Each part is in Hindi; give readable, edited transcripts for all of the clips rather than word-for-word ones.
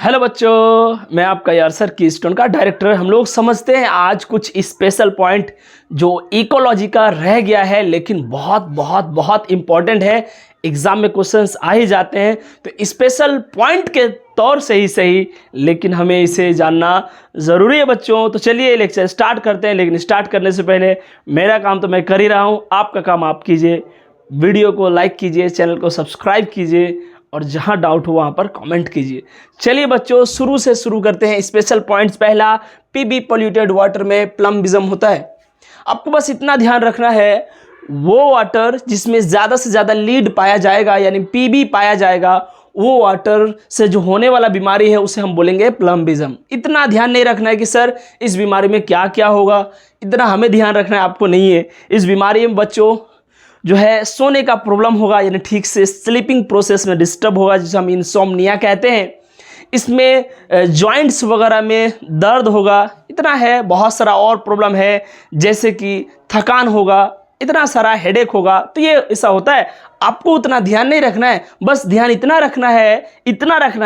हेलो बच्चों, मैं आपका यार सर कीस्टोन का डायरेक्टर। हम लोग समझते हैं आज कुछ स्पेशल पॉइंट जो इकोलॉजी का रह गया है, लेकिन बहुत बहुत बहुत इंपॉर्टेंट है। एग्जाम में क्वेश्चंस आ ही जाते हैं, तो स्पेशल पॉइंट के तौर से ही सही, लेकिन हमें इसे जानना ज़रूरी है बच्चों। तो चलिए लेक्चर स्टार्ट करते हैं, लेकिन स्टार्ट करने से पहले मेरा काम तो मैं कर ही रहा हूँ, आपका काम आप कीजिए। वीडियो को लाइक कीजिए, चैनल को सब्सक्राइब कीजिए और जहां डाउट हो वहां पर कमेंट कीजिए। चलिए बच्चों शुरू से शुरू करते हैं। स्पेशल पॉइंट्स पहला, पीबी पोल्यूटेड वाटर में प्लम्बिज्म होता है। आपको बस इतना ध्यान रखना है, वो वाटर जिसमें ज़्यादा से ज़्यादा लीड पाया जाएगा यानी पीबी पाया जाएगा, वो वाटर से जो होने वाला बीमारी है उसे हम बोलेंगे प्लम्बिज्म। इतना ध्यान नहीं रखना है कि सर इस बीमारी में क्या क्या होगा, इतना हमें ध्यान रखना है, आपको नहीं है। इस बीमारी में बच्चों जो है सोने का प्रॉब्लम होगा, यानी ठीक से स्लीपिंग प्रोसेस में डिस्टर्ब होगा, जिसे हम इंसोम्निया कहते हैं। इसमें जॉइंट्स वगैरह में दर्द होगा, इतना है। बहुत सारा और प्रॉब्लम है, जैसे कि थकान होगा, इतना सारा हेडेक होगा। तो ये ऐसा होता है, आपको उतना ध्यान नहीं रखना है। बस ध्यान इतना रखना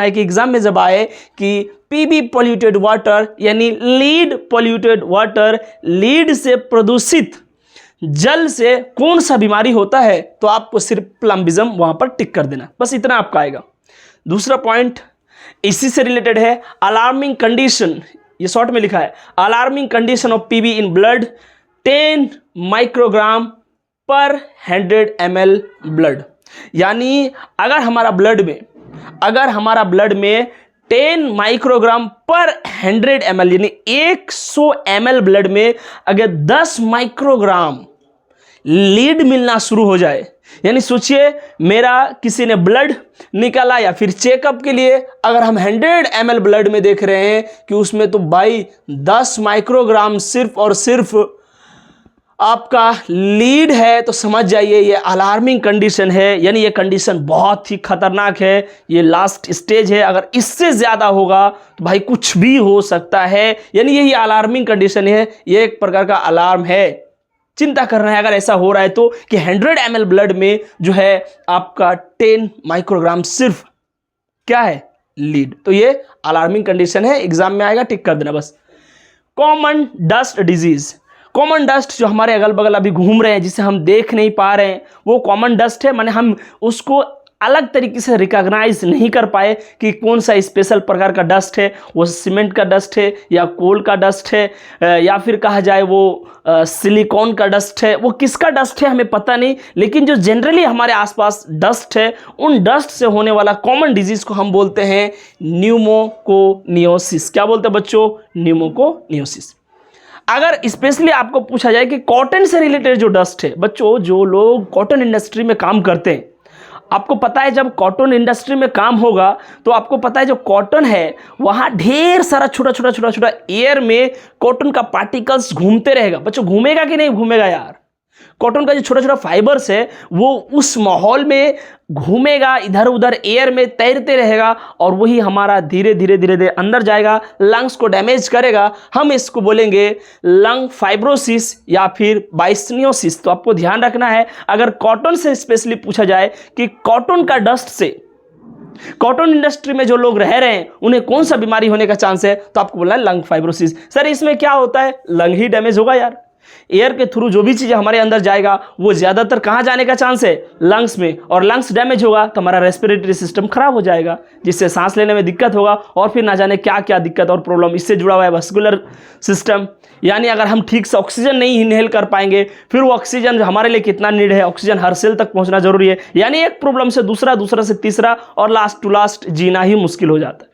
है कि एग्जाम में जब आए कि पीबी पोल्यूटेड वाटर यानी लीड पोल्यूटेड वाटर, लीड से प्रदूषित जल से कौन सा बीमारी होता है, तो आपको सिर्फ प्लम्बिज्म वहां पर टिक कर देना, बस इतना आपका आएगा। दूसरा पॉइंट इसी से रिलेटेड है, अलार्मिंग कंडीशन। ये शॉर्ट में लिखा है, alarming condition of PB in blood 10 microgram per 100 ml blood. यानी अगर हमारा ब्लड में 10 माइक्रोग्राम पर 100 ml यानी 100 ml ब्लड में अगर 10 माइक्रोग्राम लीड मिलना शुरू हो जाए, यानी सोचिए मेरा किसी ने ब्लड निकाला या फिर चेकअप के लिए, अगर हम 100 ml ब्लड में देख रहे हैं कि उसमें तो भाई 10 माइक्रोग्राम सिर्फ और सिर्फ आपका लीड है, तो समझ जाइए ये अलार्मिंग कंडीशन है, यानी ये कंडीशन बहुत ही खतरनाक है। ये लास्ट स्टेज है, अगर इससे ज़्यादा होगा तो भाई कुछ भी हो सकता है। यानी यही अलार्मिंग कंडीशन है, ये एक प्रकार का अलार्म है। चिंता करना है अगर ऐसा हो रहा है तो, कि 100 ml ब्लड में जो है आपका 10 माइक्रोग्राम सिर्फ क्या है, लीड। तो ये अलार्मिंग कंडीशन है, एग्जाम में आएगा, टिक कर देना बस। Common dust disease, common dust जो हमारे अगल बगल अभी घूम रहे हैं, जिसे हम देख नहीं पा रहे हैं, वो कॉमन डस्ट है। माने हम उसको अलग तरीके से रिकॉग्नाइज नहीं कर पाए कि कौन सा स्पेशल प्रकार का डस्ट है, वो सीमेंट का डस्ट है या कोल का डस्ट है, या फिर कहा जाए वो सिलिकॉन का डस्ट है, वो किसका डस्ट है हमें पता नहीं। लेकिन जो जनरली हमारे आसपास डस्ट है, उन डस्ट से होने वाला कॉमन डिजीज को हम बोलते हैं न्यूमोकोनियोसिस। क्या बोलते हैं बच्चों? न्यूमोकोनियोसिस। अगर स्पेशली आपको पूछा जाए कि कॉटन से रिलेटेड जो डस्ट है, बच्चों जो लोग कॉटन इंडस्ट्री में काम करते हैं, आपको पता है जब कॉटन इंडस्ट्री में काम होगा तो आपको पता है जो कॉटन है वहाँ ढेर सारा छोटा छोटा एयर में कॉटन का पार्टिकल्स घूमते रहेगा। बच्चों घूमेगा कि नहीं घूमेगा यार? कॉटन का जो छोटा छोटा फाइबर्स है वो उस माहौल में घूमेगा, इधर उधर एयर में तैरते रहेगा, और वही हमारा धीरे धीरे अंदर जाएगा, लंग्स को डैमेज करेगा। हम इसको बोलेंगे लंग फाइब्रोसिस या फिर बाइस्नियोसिस। तो आपको ध्यान रखना है, अगर कॉटन से स्पेशली पूछा जाए कि कॉटन का डस्ट से कॉटन इंडस्ट्री में जो लोग रह रहे हैं उन्हें कौन सा बीमारी होने का चांस है, तो आपको बोलना है लंग फाइब्रोसिस। सर इसमें क्या होता है? लंग ही डैमेज होगा यार। एयर के थ्रू जो भी चीज़ हमारे अंदर जाएगा वो ज़्यादातर कहाँ जाने का चांस है? लंग्स में। और लंग्स डैमेज होगा तो हमारा रेस्पिरेटरी सिस्टम खराब हो जाएगा, जिससे सांस लेने में दिक्कत होगा, और फिर ना जाने क्या क्या दिक्कत और प्रॉब्लम इससे जुड़ा हुआ है। वस्कुलर सिस्टम, यानी अगर हम ठीक से ऑक्सीजन नहीं इनहेल कर पाएंगे, फिर वो ऑक्सीजन हमारे लिए कितना नीड है, ऑक्सीजन हर सेल तक पहुँचना जरूरी है। यानी एक प्रॉब्लम से दूसरा, दूसरा से तीसरा, और लास्ट टू लास्ट जीना ही मुश्किल हो जाता है।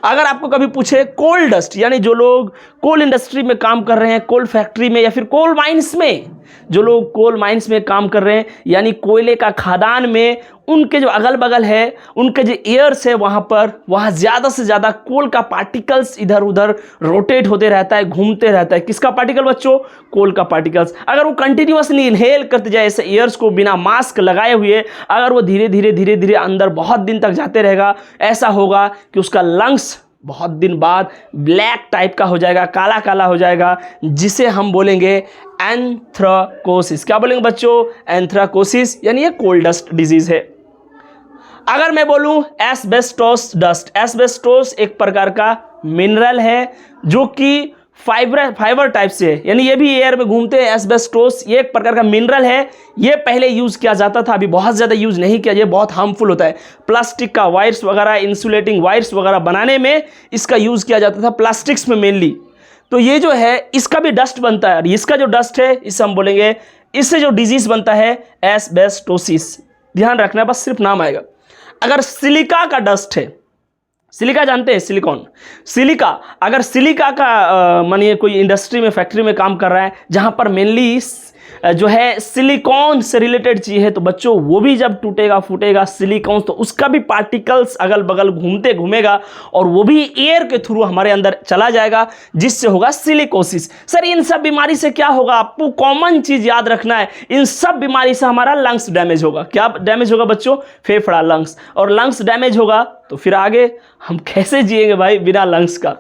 अगर आपको कभी पूछे कोल डस्ट, यानी जो लोग कोल इंडस्ट्री में काम कर रहे हैं, कोल फैक्ट्री में या फिर कोल माइंस में, जो लोग कोल माइंस में काम कर रहे हैं यानी कोयले का खदान में, उनके जो अगल बगल है, उनके जो एयर्स है वहाँ ज़्यादा से ज़्यादा कोल का पार्टिकल्स इधर उधर रोटेट होते रहता है, घूमते रहता है। किसका पार्टिकल बच्चों? कोल का पार्टिकल्स। अगर वो कंटिन्यूअसली इनहेल करते जाए ऐसे एयर्स को बिना मास्क लगाए हुए, अगर वो धीरे धीरे अंदर बहुत दिन तक जाते रहेगा, ऐसा होगा कि उसका लंग्स बहुत दिन बाद ब्लैक टाइप का हो जाएगा, काला काला हो जाएगा, जिसे हम बोलेंगे एंथ्राकोसिस। क्या बोलेंगे बच्चों? एंथ्राकोसिस, यानी ये कोल डस्ट डिजीज है। अगर मैं बोलूं एस्बेस्टोस डस्ट, एस्बेस्टोस एक प्रकार का मिनरल है जो कि फाइबर टाइप से है, यानी ये भी एयर में घूमते हैं। एस्बेस्टोस ये एक प्रकार का मिनरल है, ये पहले यूज किया जाता था, अभी बहुत ज़्यादा यूज नहीं किया, ये बहुत हार्मफुल होता है। प्लास्टिक का वायर्स वगैरह, इंसुलेटिंग वायर्स वगैरह बनाने में इसका यूज किया जाता था, प्लास्टिक्स में मेनली। तो ये जो है इसका भी डस्ट बनता है, और इसका जो डस्ट है इससे हम बोलेंगे, इससे जो डिजीज बनता है एस्बेस्टोसिस। ध्यान रखना, बस सिर्फ नाम आएगा। अगर सिलिका का डस्ट है, सिलिका जानते हैं, सिलिकॉन, सिलिका, अगर सिलिका का मानिए कोई इंडस्ट्री में, फैक्ट्री में काम कर रहा है जहां पर मेनली जो है सिलिकॉन से रिलेटेड चीज है, तो बच्चों वो भी जब टूटेगा फूटेगा सिलिकॉन, तो उसका भी पार्टिकल्स अगल बगल घूमेगा और वो भी एयर के थ्रू हमारे अंदर चला जाएगा, जिससे होगा सिलिकोसिस। सर इन सब बीमारी से क्या होगा, आपको कॉमन चीज याद रखना है, इन सब बीमारी से हमारा लंग्स डैमेज होगा। क्या डैमेज होगा बच्चों? फेफड़ा, लंग्स। और लंग्स डैमेज होगा तो फिर आगे हम कैसे जिएंगे भाई बिना लंग्स का।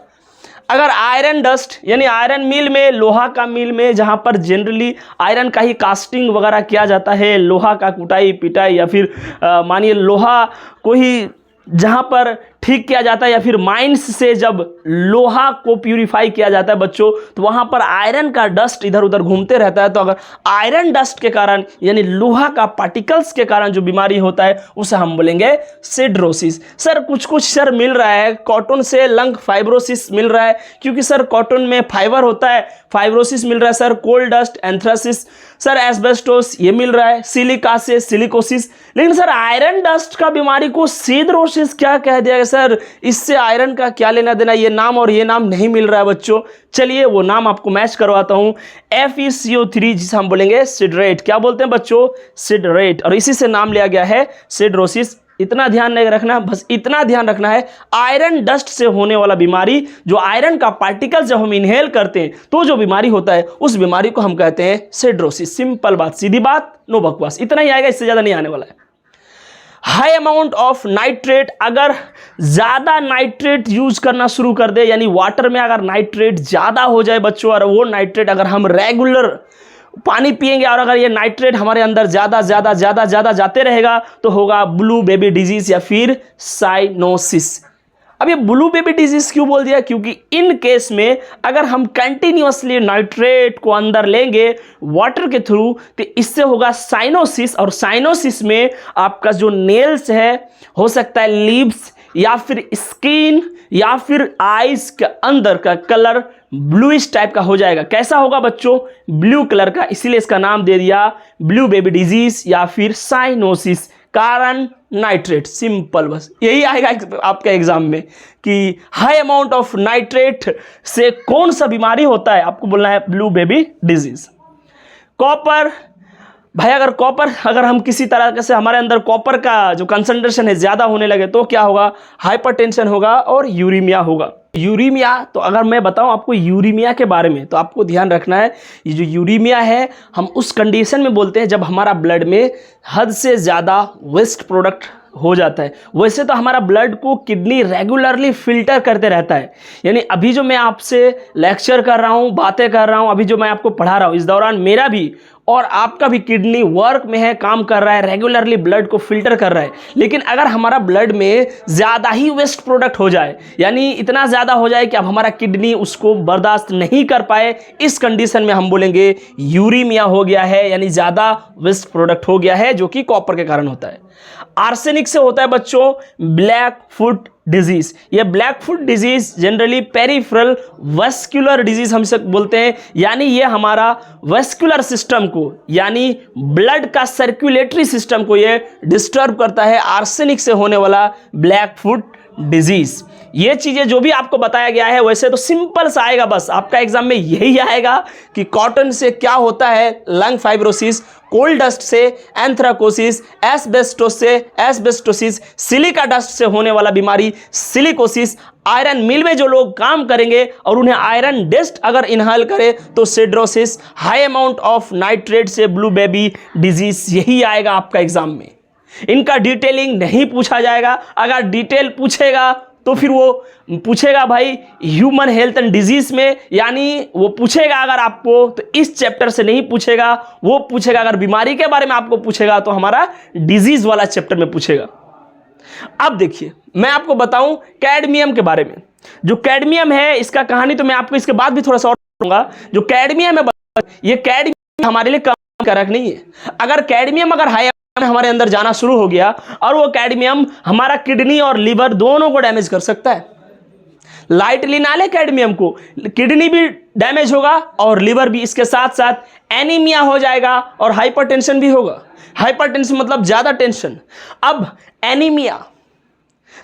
अगर आयरन डस्ट, यानी आयरन मिल में, लोहा का मिल में, जहां पर जनरली आयरन का ही कास्टिंग वगैरह किया जाता है, लोहा का कुटाई पिटाई, या फिर मानिए लोहा को ही जहां पर ठीक किया जाता है, या फिर माइंस से जब लोहा को प्यूरिफाई किया जाता है बच्चों, तो वहां पर आयरन का डस्ट इधर उधर घूमते रहता है। तो अगर आयरन डस्ट के कारण, यानी लोहा का पार्टिकल्स के कारण जो बीमारी होता है, उसे हम बोलेंगे सिड्रोसिस। सर कुछ सर मिल रहा है, कॉटन से लंग फाइब्रोसिस मिल रहा है, क्योंकि सर कॉटन में फाइबर होता है, फाइब्रोसिस मिल रहा है। Sir coal dust, anthracosis, sir asbestos ये मिल रहा है, सिलिका से सिलिकोसिस। लेकिन सर आयरन डस्ट का बीमारी को सिड्रोसिस क्या कह दिया गया? सर इससे आयरन का क्या लेना देना, ये नाम और ये नाम नहीं मिल रहा है बच्चों। चलिए वो नाम आपको मैच करवाता हूं, FeCO3, जिसे हम बोलेंगे सिडरेट। क्या बोलते हैं बच्चों? सिडरेट। और इसी से नाम लिया गया है सिड्रोसिस। इतना ध्यान नहीं रखना, बस इतना ध्यान रखना है, आयरन डस्ट से होने वाला बीमारी, जो आयरन का पार्टिकल जब हम इनहेल करते हैं तो जो बीमारी होता है, उस बीमारी को हम कहते हैं सिड्रोसिस। सिंपल बात, सीधी बात, नो बकवास। इतना ही आएगा, इससे ज्यादा नहीं आने वाला है। हाई अमाउंट ऑफ नाइट्रेट, अगर ज्यादा नाइट्रेट यूज करना शुरू कर दे, यानी वाटर में अगर नाइट्रेट ज्यादा हो जाए बच्चों, और वो नाइट्रेट अगर हम रेगुलर पानी पिएंगे और अगर ये नाइट्रेट हमारे अंदर ज्यादा जाते रहेगा, तो होगा ब्लू बेबी डिजीज या फिर साइनोसिस। अब ये ब्लू बेबी डिजीज क्यों बोल दिया? क्योंकि इन केस में अगर हम कंटिन्यूअसली नाइट्रेट को अंदर लेंगे वाटर के थ्रू, तो इससे होगा साइनोसिस। और साइनोसिस में आपका जो नेल्स है, हो सकता है लिप्स, या फिर स्किन, या फिर आईज के अंदर का कलर ब्लूइश टाइप का हो जाएगा। कैसा होगा बच्चों? ब्लू कलर का। इसीलिए इसका नाम दे दिया ब्लू बेबी डिजीज या फिर साइनोसिस। कारण नाइट्रेट, सिंपल, बस यही आएगा आपके एग्जाम में कि हाई अमाउंट ऑफ नाइट्रेट से कौन सा बीमारी होता है, आपको बोलना है ब्लू बेबी डिजीज। कॉपर, भाई अगर हम किसी तरह से हमारे अंदर कॉपर का जो कंसंट्रेशन है ज्यादा होने लगे, तो क्या होगा? हाइपरटेंशन होगा और यूरीमिया होगा। यूरीमिया, तो अगर मैं बताऊं आपको यूरीमिया के बारे में, तो आपको ध्यान रखना है, ये जो यूरीमिया है, हम उस कंडीशन में बोलते हैं जब हमारा ब्लड में हद से ज़्यादा वेस्ट प्रोडक्ट हो जाता है। वैसे तो हमारा ब्लड को किडनी रेगुलरली फिल्टर करते रहता है, यानी अभी जो मैं आपसे लेक्चर कर रहा हूँ, बातें कर रहा हूँ, अभी जो मैं आपको पढ़ा रहा हूँ, इस दौरान मेरा भी और आपका भी किडनी वर्क में है, काम कर रहा है, रेगुलरली ब्लड को फिल्टर कर रहा है। लेकिन अगर हमारा ब्लड में ज़्यादा ही वेस्ट प्रोडक्ट हो जाए, यानी इतना ज़्यादा हो जाए कि अब हमारा किडनी उसको बर्दाश्त नहीं कर पाए, इस कंडीशन में हम बोलेंगे यूरीमिया हो गया है, यानी ज़्यादा वेस्ट प्रोडक्ट हो गया है, जो कि कॉपर के कारण होता है। आर्सेनिक से होता है बच्चों ब्लैक फुट डिजीज। ये black foot disease generally peripheral vascular disease हम से बोलते हैं, यानी ये हमारा वेस्कुलर सिस्टम को, यानी ब्लड का सर्कुलेटरी सिस्टम को ये डिस्टर्ब करता है। आर्सेनिक से होने वाला ब्लैक फुट डिजीज। ये चीजें जो भी आपको बताया गया है, वैसे तो सिंपल सा आएगा, बस आपका एग्जाम में यही आएगा कि कॉटन से क्या होता है लंग फाइब्रोसिस, कोल डस्ट से एंथ्राकोसिस, एस्बेस्टोस से एस्बेस्टोसिस, सिलिका डस्ट से होने वाला बीमारी सिलिकोसिस, आयरन मिल में जो लोग काम करेंगे और उन्हें आयरन डस्ट अगर इनहेल करे तो सिड्रोसिस, हाई अमाउंट ऑफ नाइट्रेट से ब्लू बेबी डिजीज। यही आएगा आपका एग्जाम में। इनका डिटेलिंग नहीं पूछा जाएगा, अगर डिटेल पूछेगा तो फिर वो पूछेगा भाई ह्यूमन हेल्थ एंड डिजीज में, यानी वो पूछेगा अगर आपको तो इस चैप्टर से नहीं पूछेगा, वो पूछेगा अगर बीमारी के बारे में आपको पूछेगा तो हमारा डिजीज वाला चैप्टर में पूछेगा। अब देखिए मैं आपको बताऊं कैडमियम के बारे में। जो कैडमियम है इसका कहानी तो मैं आपको इसके बाद भी थोड़ा सा और बताऊंगा। जो कैडमियम है ये कैडमियम हमारे लिए कम कारक नहीं है। अगर कैडमियम अगर हाई हमारे अंदर जाना शुरू हो गया और वो कैडमियम हमारा किडनी और लिवर दोनों को डैमेज कर सकता है। लाइटली ना ले कैडमियम को, किडनी भी डैमेज होगा और लिवर भी, इसके साथ साथ एनीमिया हो जाएगा और हाइपरटेंशन भी होगा। हाइपरटेंशन मतलब ज्यादा टेंशन। अब एनीमिया,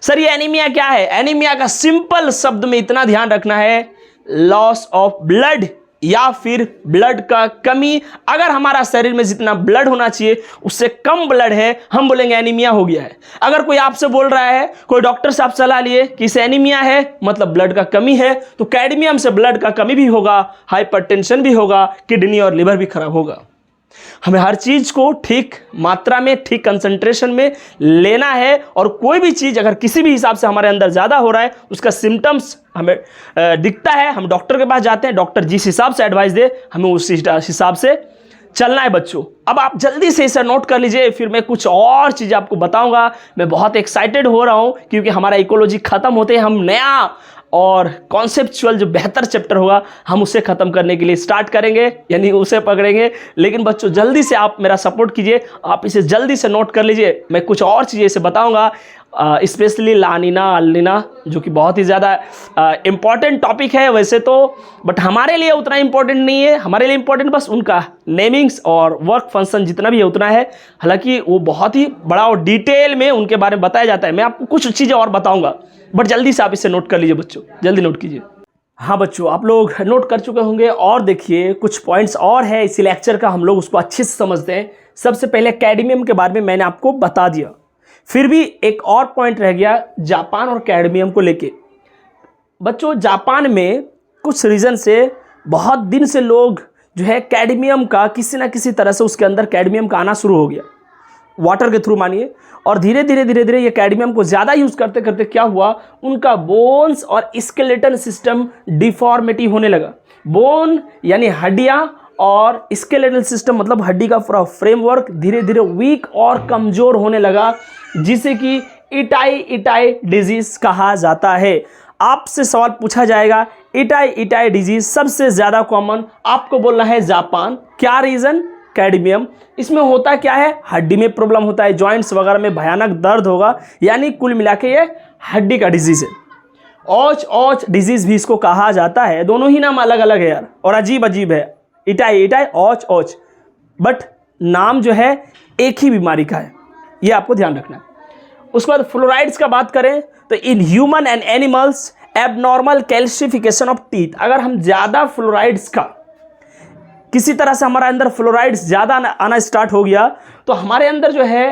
सर ये एनीमिया क्या है? एनीमिया का सिंपल शब्द में इतना ध्यान रखना है, लॉस ऑफ ब्लड या फिर ब्लड का कमी। अगर हमारा शरीर में जितना ब्लड होना चाहिए उससे कम ब्लड है, हम बोलेंगे एनीमिया हो गया है। अगर कोई आपसे बोल रहा है, कोई डॉक्टर से आप सलाह लिए कि इसे एनीमिया है मतलब ब्लड का कमी है, तो कैडमियम से ब्लड का कमी भी होगा, हाइपरटेंशन भी होगा, किडनी और लिवर भी खराब होगा। हमें हर चीज को ठीक मात्रा में, ठीक कंसंट्रेशन में लेना है। और कोई भी चीज अगर किसी भी हिसाब से हमारे अंदर ज्यादा हो रहा है, उसका सिम्टम्स हमें दिखता है, हम डॉक्टर के पास जाते हैं, डॉक्टर जिस हिसाब से एडवाइस दे हमें उस हिसाब से चलना है बच्चों। अब आप जल्दी से इसे नोट कर लीजिए, फिर मैं कुछ और चीजें आपको बताऊंगा। मैं बहुत एक्साइटेड हो रहा हूं क्योंकि हमारा इकोलॉजी खत्म होते हम नया और कॉन्सेप्चुअल जो बेहतर चैप्टर होगा हम उसे खत्म करने के लिए स्टार्ट करेंगे, यानी उसे पकड़ेंगे। लेकिन बच्चों जल्दी से आप मेरा सपोर्ट कीजिए, आप इसे जल्दी से नोट कर लीजिए। मैं कुछ और चीज़ें इसे बताऊंगा, स्पेशली लानीना अल्नीना, जो कि बहुत ही ज़्यादा इम्पॉर्टेंट टॉपिक है वैसे तो, बट हमारे लिए उतना इम्पॉर्टेंट नहीं है। हमारे लिए इम्पॉर्टेंट बस उनका नेमिंग्स और वर्क फंक्शन जितना भी है उतना है। हालांकि वो बहुत ही बड़ा और डिटेल में उनके बारे में बताया जाता है। मैं आपको कुछ चीज़ें और बताऊंगा, बट जल्दी से आप इसे नोट कर लीजिए बच्चों, जल्दी नोट कीजिए। हाँ बच्चों, आप लोग नोट कर चुके होंगे। और देखिए कुछ पॉइंट्स और है इसी लेक्चर का, हम लोग उसको अच्छे से समझते हैं। सबसे पहले कैडमियम के बारे में मैंने आपको बता दिया, फिर भी एक और पॉइंट रह गया जापान और कैडमियम को लेके। बच्चों जापान में कुछ रीज़न से बहुत दिन से लोग जो है कैडमियम का किसी ना किसी तरह से उसके अंदर कैडमियम का आना शुरू हो गया, वाटर के थ्रू मानिए। और धीरे धीरे ये कैडमियम को ज़्यादा यूज़ करते करते क्या हुआ, उनका बोन्स और स्केलेटन सिस्टम डिफॉर्मिटी होने लगा। बोन यानी हड्डियाँ और स्केलेटल सिस्टम मतलब हड्डी का पूरा फ्रेमवर्क धीरे धीरे वीक और कमज़ोर होने लगा, जिसे कि इटाई डिजीज़ कहा जाता है। आपसे सवाल पूछा जाएगा इटाई डिजीज़ सबसे ज़्यादा कॉमन आपको बोलना है जापान। क्या रीज़न? कैडमियम। इसमें होता क्या है, हड्डी में प्रॉब्लम होता है, जॉइंट्स वगैरह में भयानक दर्द होगा, यानी कुल मिला के ये हड्डी का डिजीज़ है। ऑच डिजीज़ भी इसको कहा जाता है। दोनों ही नाम अलग अलग है यार और अजीब है, इटाई ऑच, बट नाम जो है एक ही बीमारी का है, ये आपको ध्यान रखना है। उसके बाद फ्लोराइड्स का बात करें तो in human and animals abnormal calcification of teeth. अगर हम ज़्यादा फ्लोराइड्स का, किसी तरह से हमारा अंदर फ्लोराइड्स ज़्यादा आना स्टार्ट हो गया तो हमारे अंदर जो है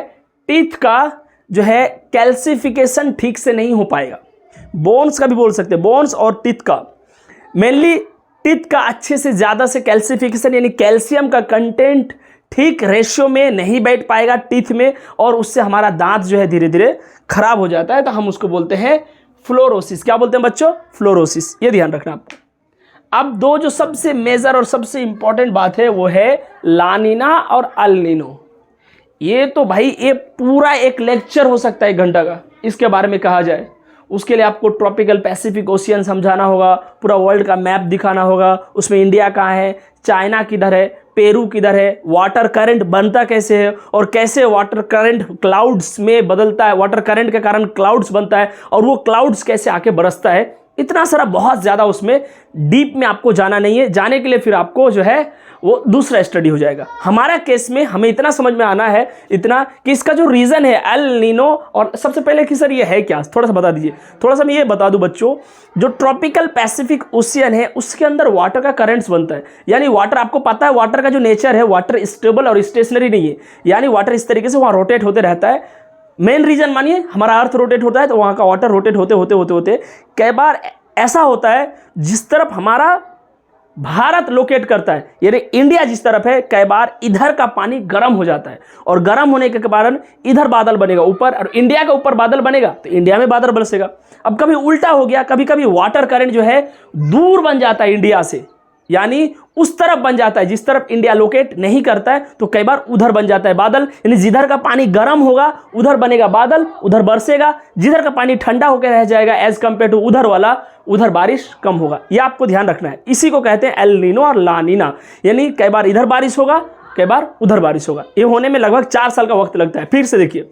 टीथ का जो है कैल्सिफिकेशन ठीक से नहीं हो पाएगा। बोन्स का भी बोल सकते हैं, बोन्स और टीथ का, मेनली टीथ का अच्छे से ज़्यादा से कैल्सिफिकेशन यानी कैल्शियम का कंटेंट ठीक रेशियो में नहीं बैठ पाएगा टीथ में, और उससे हमारा दांत जो है धीरे धीरे खराब हो जाता है। तो हम उसको बोलते हैं फ्लोरोसिस। क्या बोलते हैं बच्चों? फ्लोरोसिस। ये ध्यान रखना आपको। अब दो जो सबसे मेजर और सबसे इंपॉर्टेंट बात है वो है लानीना और अल्नीनो। ये तो भाई ये पूरा एक लेक्चर हो सकता है 1 घंटा का, इसके बारे में कहा जाए। उसके लिए आपको ट्रॉपिकल पैसिफिक ओशियन समझाना होगा, पूरा वर्ल्ड का मैप दिखाना होगा, उसमें इंडिया कहाँ है, चाइना किधर है, पेरू किधर है, वाटर करंट बनता कैसे है और कैसे वाटर करंट क्लाउड्स में बदलता है, वाटर करंट के कारण क्लाउड्स बनता है और वो क्लाउड्स कैसे आके बरसता है। इतना सारा बहुत ज़्यादा उसमें डीप में आपको जाना नहीं है। जाने के लिए फिर आपको जो है वो दूसरा स्टडी हो जाएगा। हमारा केस में हमें इतना समझ में आना है इतना कि इसका जो रीज़न है एल नीनो, और सबसे पहले कि सर ये है क्या, थोड़ा सा बता दीजिए। थोड़ा सा मैं ये बता दूं बच्चों, जो ट्रॉपिकल पैसिफिक ओशियन है उसके अंदर वाटर का करंट्स बनता है। यानी वाटर, आपको पता है वाटर का जो नेचर है, वाटर स्टेबल और स्टेशनरी नहीं है। यानी वाटर इस तरीके से वहाँ रोटेट होते रहता है। मेन रीजन मानिए हमारा अर्थ रोटेट होता है तो वहाँ का वाटर रोटेट होते कई बार ऐसा होता है जिस तरफ हमारा भारत लोकेट करता है, यानी इंडिया जिस तरफ है, कई बार इधर का पानी गर्म हो जाता है और गर्म होने के कारण इधर बादल बनेगा ऊपर, और इंडिया के ऊपर बादल बनेगा तो इंडिया में बादल बरसेगा। अब कभी उल्टा हो गया, कभी कभी वाटर करंट जो है दूर बन जाता है इंडिया से, यानी उस तरफ बन जाता है जिस तरफ इंडिया लोकेट नहीं करता है, तो कई बार उधर बन जाता है बादल। यानी जिधर का पानी गर्म होगा उधर बनेगा बादल, उधर बरसेगा। जिधर का पानी ठंडा होकर रह जाएगा एज कंपेयर टू उधर वाला, उधर बारिश कम होगा। ये आपको ध्यान रखना है। इसी को कहते हैं एल नीनो और ला नीना। यानी कई बार इधर बारिश होगा, कई बार उधर बारिश होगा। ये होने में लगभग 4 साल का वक्त लगता है। फिर से देखिए,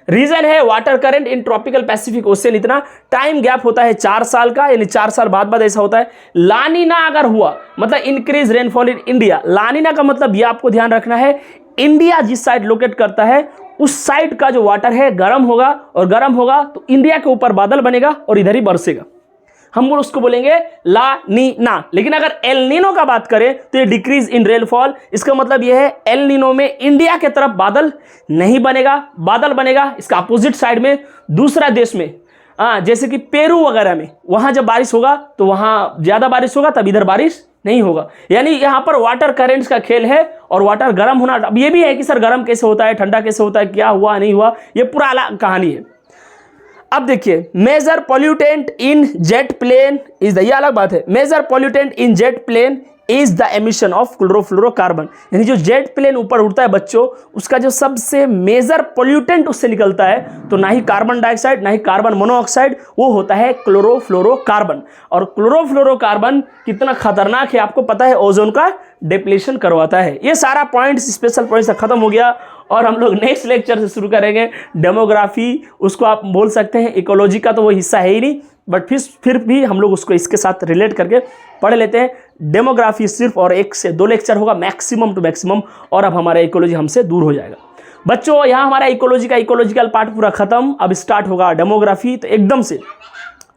रीजन है water current in tropical Pacific ocean, इतना टाइम गैप होता है 4 साल का, यानी 4 साल बाद ऐसा होता है। लानीना अगर हुआ मतलब इंक्रीज रेनफॉल इन इंडिया। लानीना का मतलब ये आपको ध्यान रखना है, इंडिया जिस साइड लोकेट करता है उस साइड का जो वाटर है गर्म होगा, और गर्म होगा तो इंडिया के ऊपर बादल बनेगा और इधर ही बरसेगा। हम उसको बोलेंगे ला नी ना। लेकिन अगर एल नीनो का बात करें तो ये डिक्रीज इन रेनफॉल। इसका मतलब यह है एल नीनो में इंडिया के तरफ बादल नहीं बनेगा, बादल बनेगा इसका अपोजिट साइड में दूसरा देश में, जैसे कि पेरू वगैरह में। वहां जब बारिश होगा तो वहां ज्यादा बारिश होगा, तब इधर बारिश नहीं होगा। यानी यहां पर वाटर करेंट्स का खेल है, और वाटर गर्म होना। अब ये भी है कि सर गर्म कैसे होता है, ठंडा कैसे होता है, क्या हुआ नहीं हुआ, ये पूरा अलग कहानी है। अब देखिए, major pollutant in jet plane is the, ये अलग बात है। Major pollutant in jet plane is the emission of chlorofluorocarbon. यानी जो जेट प्लेन ऊपर उड़ता है बच्चों, उसका जो सबसे मेजर पॉल्यूटेंट उससे निकलता है, तो ना ही कार्बन डाइऑक्साइड ना ही कार्बन मोनोऑक्साइड, वो होता है क्लोरोफ्लोरोकार्बन। और क्लोरोफ्लोरोकार्बन कितना खतरनाक है आपको पता है, ओजोन का डिप्लीशन करवाता है। ये सारा पॉइंट्स, स्पेशल पॉइंट्स खत्म हो गया, और हम लोग नेक्स्ट लेक्चर से शुरू करेंगे डेमोग्राफी। उसको आप बोल सकते हैं इकोलॉजी का तो वो हिस्सा है ही नहीं, बट फिर भी हम लोग उसको इसके साथ रिलेट करके पढ़ लेते हैं। डेमोग्राफी सिर्फ और 1 से 2 लेक्चर होगा मैक्सिमम टू मैक्सिमम, और अब हमारा इकोलॉजी हमसे दूर हो जाएगा। बच्चों यहाँ हमारा इकोलॉजी का इकोलॉजिकल पार्ट पूरा खत्म। अब स्टार्ट होगा डेमोग्राफी। तो एकदम से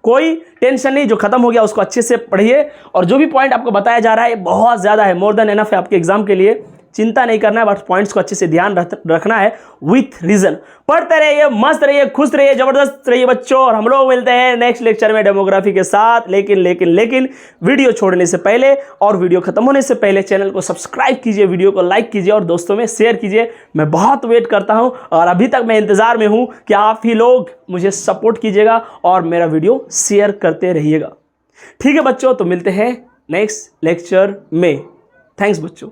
कोई टेंशन नहीं, जो खत्म हो गया उसको अच्छे से पढ़िए, और जो भी पॉइंट आपको बताया जा रहा है बहुत ज़्यादा है, मोर देन एनफ है आपके एग्जाम के लिए। चिंता नहीं करना है, बस पॉइंट्स को अच्छे से ध्यान रखना है विथ रीजन। पढ़ते रहिए, मस्त रहिए, खुश रहिए, जबरदस्त रहिए बच्चों। और हम लोग मिलते हैं नेक्स्ट लेक्चर में डेमोग्राफी के साथ। लेकिन वीडियो छोड़ने से पहले और वीडियो खत्म होने से पहले चैनल को सब्सक्राइब कीजिए, वीडियो को लाइक कीजिए और दोस्तों में शेयर कीजिए। मैं बहुत वेट करता हूं, और अभी तक मैं इंतजार में हूं कि आप ही लोग मुझे सपोर्ट कीजिएगा और मेरा वीडियो शेयर करते रहिएगा। ठीक है बच्चों, तो मिलते हैं नेक्स्ट लेक्चर में। थैंक्स बच्चों।